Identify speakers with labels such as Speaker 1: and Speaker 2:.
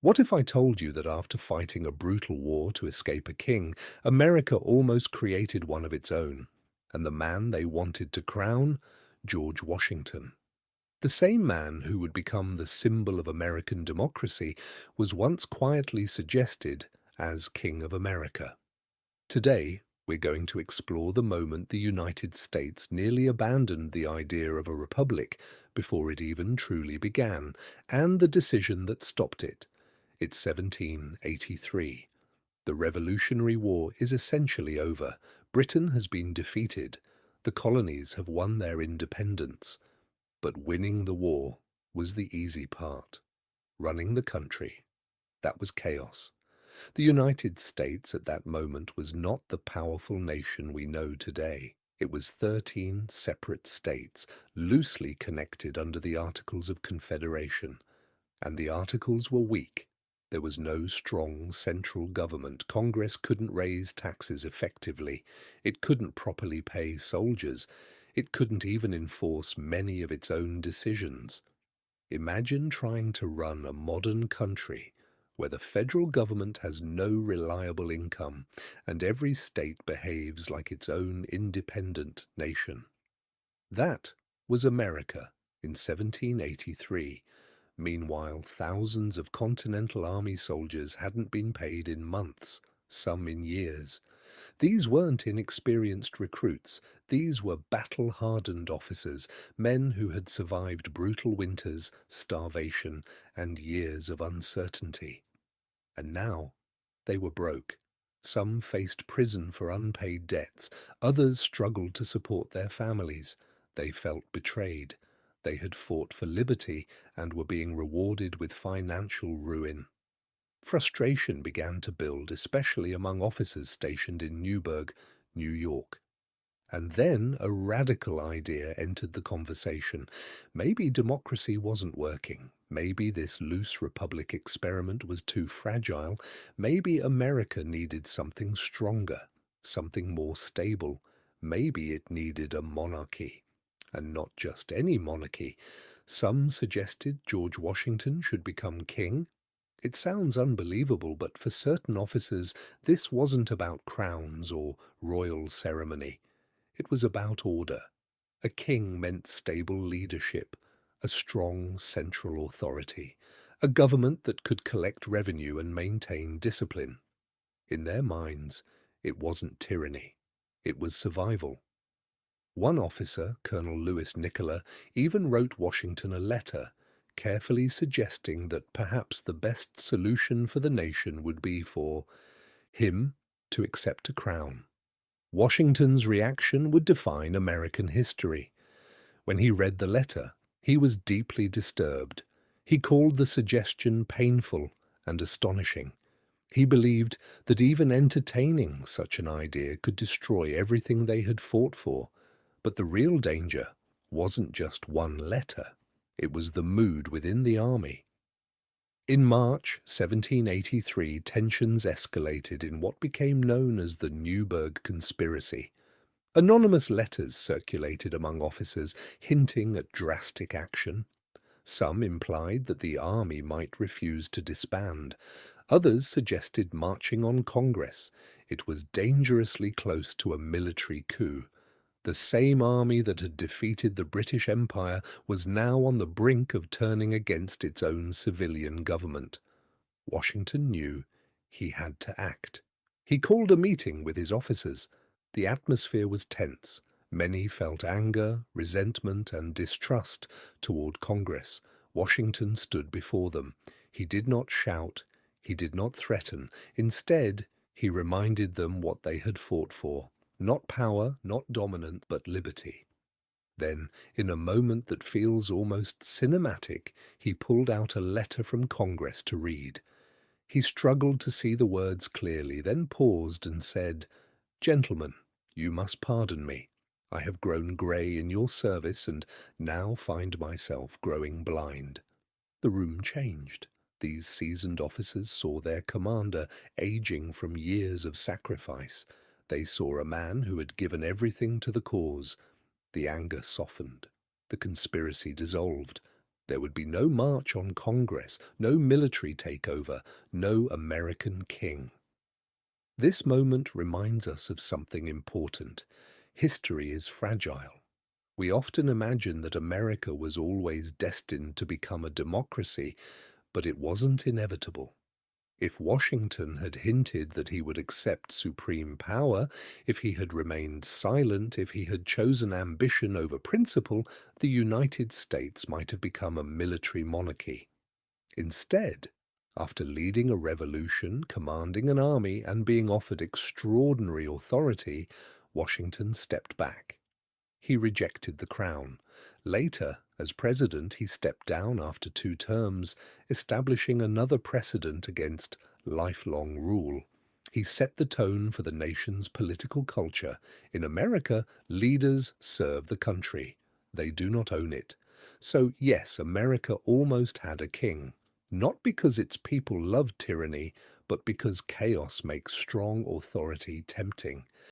Speaker 1: What if I told you that after fighting a brutal war to escape a king, America almost created one of its own, and the man they wanted to crown? George Washington. The same man who would become the symbol of American democracy was once quietly suggested as King of America. Today, we're going to explore the moment the United States nearly abandoned the idea of a republic before it even truly began, and the decision that stopped it. It's 1783. The Revolutionary War is essentially over. Britain has been defeated. The colonies have won their independence. But winning the war was the easy part. Running the country, that was chaos. The United States at that moment was not the powerful nation we know today. It was 13 separate states, loosely connected under the Articles of Confederation. And the Articles were weak. There was no strong central government. Congress couldn't raise taxes effectively. It couldn't properly pay soldiers. It couldn't even enforce many of its own decisions. Imagine trying to run a modern country where the federal government has no reliable income and every state behaves like its own independent nation. That was America in 1783. Meanwhile, thousands of Continental Army soldiers hadn't been paid in months, some in years. These weren't inexperienced recruits. These were battle-hardened officers, men who had survived brutal winters, starvation, and years of uncertainty. And now they were broke. Some faced prison for unpaid debts. Others struggled to support their families. They felt betrayed. They had fought for liberty and were being rewarded with financial ruin. Frustration began to build, especially among officers stationed in Newburgh, New York. And then a radical idea entered the conversation. Maybe democracy wasn't working. Maybe this loose republic experiment was too fragile. Maybe America needed something stronger, something more stable. Maybe it needed a monarchy. And not just any monarchy. Some suggested George Washington should become king. It sounds unbelievable, but for certain officers, this wasn't about crowns or royal ceremony. It was about order. A king meant stable leadership, a strong central authority, a government that could collect revenue and maintain discipline. In their minds, it wasn't tyranny. It was survival. One officer, Colonel Louis Nicola, even wrote Washington a letter, carefully suggesting that perhaps the best solution for the nation would be for him to accept a crown. Washington's reaction would define American history. When he read the letter, he was deeply disturbed. He called the suggestion painful and astonishing. He believed that even entertaining such an idea could destroy everything they had fought for. But the real danger wasn't just one letter. It was the mood within the army. In March 1783, tensions escalated in what became known as the Newburgh Conspiracy. Anonymous letters circulated among officers hinting at drastic action. Some implied that the army might refuse to disband. Others suggested marching on Congress. It was dangerously close to a military coup. The same army that had defeated the British Empire was now on the brink of turning against its own civilian government. Washington knew he had to act. He called a meeting with his officers. The atmosphere was tense. Many felt anger, resentment, and distrust toward Congress. Washington stood before them. He did not shout. He did not threaten. Instead, he reminded them what they had fought for. Not power, not dominance, but liberty. Then, in a moment that feels almost cinematic, he pulled out a letter from Congress to read. He struggled to see the words clearly, then paused and said, "Gentlemen, you must pardon me. I have grown grey in your service and now find myself growing blind." The room changed. These seasoned officers saw their commander aging from years of sacrifice. They saw a man who had given everything to the cause. The anger softened. The conspiracy dissolved. There would be no march on Congress, no military takeover, no American king. This moment reminds us of something important. History is fragile. We often imagine that America was always destined to become a democracy, but it wasn't inevitable. If Washington had hinted that he would accept supreme power, if he had remained silent, if he had chosen ambition over principle, the United States might have become a military monarchy. Instead, after leading a revolution, commanding an army, and being offered extraordinary authority, Washington stepped back. He rejected the crown. Later, as president, he stepped down after 2 terms, establishing another precedent against lifelong rule. He set the tone for the nation's political culture. In America, leaders serve the country. They do not own it. So, yes, America almost had a king. Not because its people loved tyranny, but because chaos makes strong authority tempting.